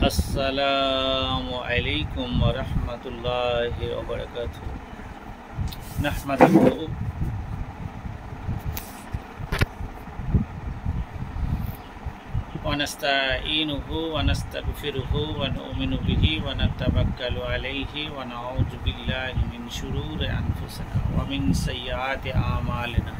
अस्सलामु अलैकुम व रहमतुल्लाहि व बरकातुहू। नहमदुहू व नस्तईनुहु व नस्तगफिरुहु व नुमिनु बिही व नतवक्कलु अलैहि व नऊज़ु बिल्लाहि मिन शुरूरि अनफुसिना व मिन सय्यिआति आमालिना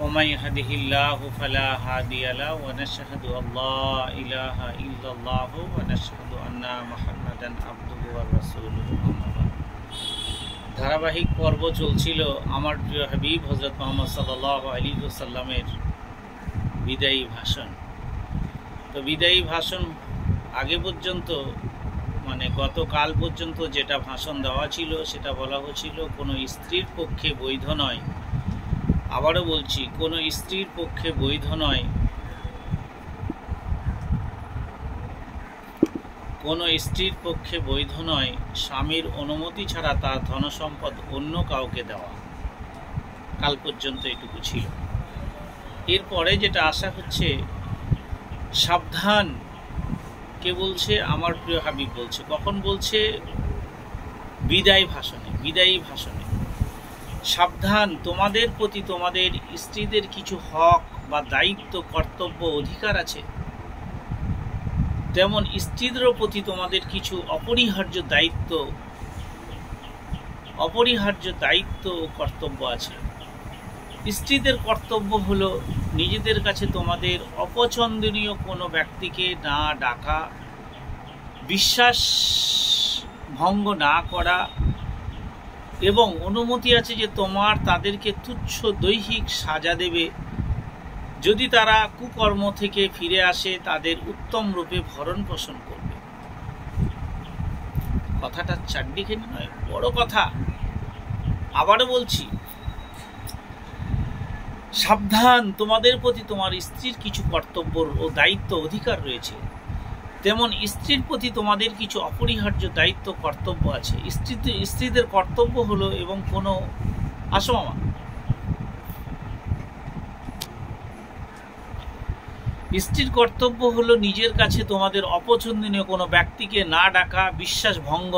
वमन यहदिहिल्लाहु फला हादिय लहु व नशहदु अल्ला इलाहा इल्लल्लाहु व नशहदु अन्ना मुहम्मदन अब्दुहु व रसूलुहु। अम्मा बाद। ধারাবাহিক পর্ব চলছিল আমার প্রিয় হাবিব হযরত মুহাম্মদ সাল্লাল্লাহু আলাইহি ওয়াসাল্লামের বিদায়ী ভাষণ। তো বিদায়ী ভাষণ আগে পর্যন্ত গতকাল পর্যন্ত যেটা ভাষণ দেওয়া ছিল সেটা বলা হয়েছিল কোনো স্ত্রীর পক্ষে বৈধ নয়। আবারও বলছি, কোনো স্ত্রীর পক্ষে বৈধ নয়, কোনো স্ত্রীর পক্ষে বৈধ নয় স্বামীর অনুমতি ছাড়া তার ধনসম্পদ অন্য কাউকে দেওয়া। কাল পর্যন্ত এটুকু ছিল। এরপরে যেটা আশা হচ্ছে, সাবধান। কে বলছে? আমার প্রিয় হাবিব বলছে। কখন বলছে? বিদায়ী ভাষণে। সাবধান, তোমাদের প্রতি তোমাদের স্ত্রীদের কিছু হক বা দায়িত্ব, কর্তব্য, অধিকার আছে, তেমন স্ত্রীদের প্রতি তোমাদের কিছু অপরিহার্য দায়িত্ব ও কর্তব্য আছে। স্ত্রীদের কর্তব্য হলো নিজেদের কাছে তোমাদের অপছন্দনীয় কোনো ব্যক্তিকে না ডাকা, বিশ্বাস ভঙ্গ না করা, এবং অনুমতি আছে যে তাদেরকে তুচ্ছ দৈহিক সাজা দেবে। যদি তারা কুকর্ম থেকে ফিরে আসে তাদের উত্তম রূপে ভরণ পোষণ করবে। কথাটা চারদিখানি নয়, বড় কথা। আবারও বলছি, সাবধান, তোমাদের প্রতি তোমার স্ত্রীর কিছু কর্তব্য ও দায়িত্ব, অধিকার রয়েছে, তেমন স্ত্রীর প্রতি তোমাদের কিছু অপরিহার্য দায়িত্ব, কর্তব্য আছে। স্ত্রীদের কর্তব্য হলো এবং কোনো আসমামা স্ত্রীর কর্তব্য হলো নিজের কাছে তোমাদের অপছন্দনীয় কোনো ব্যক্তিকে না ডাকা, বিশ্বাস ভঙ্গ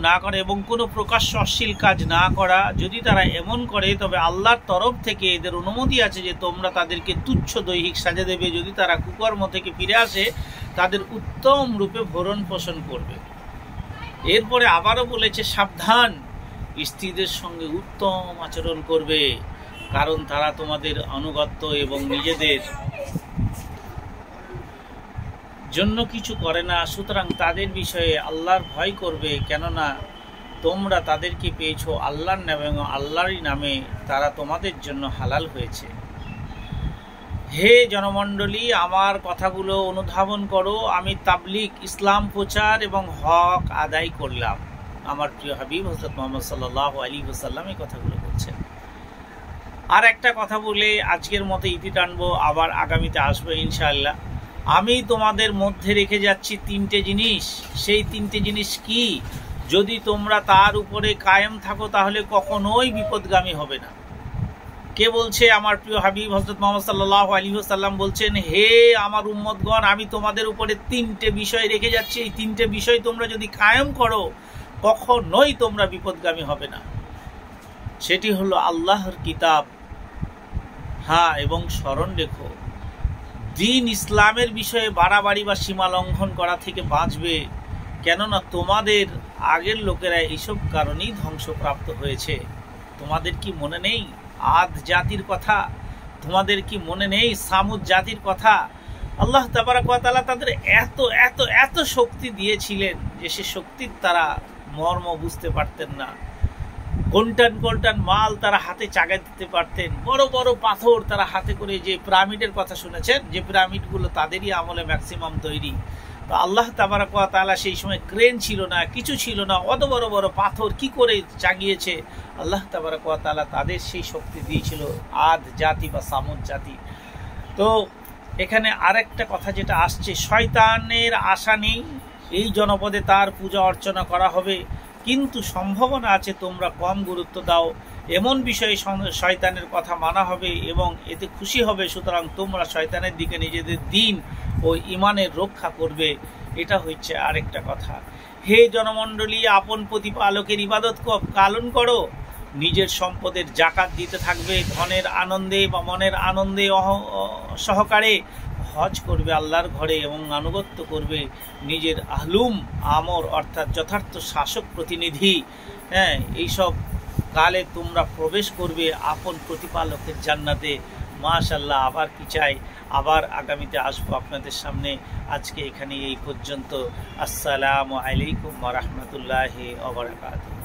না করা এবং কোনো প্রকাশ্য অশ্লীল কাজ না করা। যদি তারা এমন করে তবে আল্লাহর তরফ থেকে এদের অনুমতি আছে যে তোমরা তাদেরকে তুচ্ছ দৈহিক সাজা দেবে। যদি তারা কুকর্ম থেকে ফিরে আসে তাদের উত্তম রূপে ভরণ পোষণ করবে। এরপরে আবারও বলেছে, সাবধান, স্ত্রীদের সঙ্গে উত্তম আচরণ করবে, কারণ তারা তোমাদের আনুগত্য এবং নিজেদের জন্য কিছু করে না। সুতরাং তাদের বিষয়ে আল্লাহর ভয় করবে, কেননা তোমরা তাদেরকে পেয়েছো আল্লাহর নামে এবং আল্লাহরই নামে তারা তোমাদের জন্য হালাল হয়েছে। হে জনমণ্ডলী, আমার কথাগুলো অনুধাবন করো। আমি তাবলীগ, ইসলাম প্রচার এবং হক আদায় করলাম। আমার প্রিয় হাবিব হযরত মুহাম্মদ সাল্লাল্লাহু আলাইহি ওয়াসাল্লাম এই কথাগুলো বলছেন। আর একটা কথা বলে আজকের মতো ইতি টানবো, আবার আগামীতে আসবো ইনশাআল্লাহ। আমি তোমাদের মধ্যে রেখে যাচ্ছি তিনটে জিনিস। সেই তিনটে জিনিস কি? যদি তোমরা তার উপরে কায়েম থাকো তাহলে কখনোই বিপদগামী হবে না। কে বলছে? আমার প্রিয় হাবিব হযরত মুহাম্মদ সাল্লাল্লাহু আলাইহি ওয়াসাল্লাম বলছেন, হে আমার উম্মতগণ, আমি তোমাদের উপরে তিনটে বিষয় রেখে যাচ্ছি। এই তিনটে বিষয় তোমরা যদি কায়েম করো কখনোই তোমরা বিপদগামী হবে না। সেটি হলো আল্লাহর কিতাব, এবং স্মরণ রেখো, দিন ইসলামের বিষয়ে বাড়াবাড়ি বা সীমা লঙ্ঘন করা থেকে বাঁচবে, কেননা তোমাদের আগের লোকেরা এইসব কারণেই ধ্বংসপ্রাপ্ত হয়েছে। তোমাদের কি মনে নেই আদ জাতির কথা? তোমাদের কি মনে নেই সামুদ জাতির কথা? আল্লাহ তাবারাক ওয়া তাআলা তাদের এত এত এত শক্তি দিয়েছিলেন যে সে শক্তির তারা মর্ম বুঝতে পারতেন না। গোল্টান মাল তারা হাতে চাগায় দিতে পারতেন। বড় বড় পাথর তারা হাতে করে, যে পিরামিডের কথা শুনেছেন, যে পিরামিডগুলো তাদেরই আমলে ম্যাক্সিমাম তৈরি। তো আল্লাহ তাবারাক ওয়া তাআলা সেই সময় ক্রেন ছিল না, কিছু ছিল না, অত বড় বড় পাথর কি করে চাগিয়েছে আল্লাহ তাবারাক ওয়া তাআলা তাদের সেই শক্তি দিয়েছিল, আদ জাতি বা সামুদ জাতি। তো এখানে আরেকটা কথা যেটা আসছে, শয়তানের আশা নেই এই জনপদে তার পূজা অর্চনা করা হবে, কিন্তু সম্ভাবনা আছে তোমরা কম গুরুত্ব দাও, এমন বিষয়ে শয়তানের কথা মানা হবে এবং এতে খুশি হবে। সুতরাং তোমরা শয়তানের দিকে নিজেদের দিন ও ইমানের রক্ষা করবে, এটা হচ্ছে আরেকটা কথা। হে জনমণ্ডলী, আপন প্রতিপালকের ইবাদত পালন করো, নিজের সম্পদের জাকাত দিতে থাকবে, ধনের আনন্দে বা মনের আনন্দে সহকারে হজ করবে আল্লাহর ঘরে এবং আনুগত্য করবে নিজের আহলুম আমর অর্থাৎ যথার্থ শাসক প্রতিনিধি। হ্যাঁ, এইসব কালে তোমরা প্রবেশ করবে আপন প্রতিপালকের জান্নাতে। মাশাআল্লাহ, আবার কি চাই, আবার আগামীতে আসবো আপনাদের সামনে। আজকে এখানে এই পর্যন্ত। আসসালামু আলাইকুম ওয়া রাহমাতুল্লাহি ওয়া বারাকাতুহু।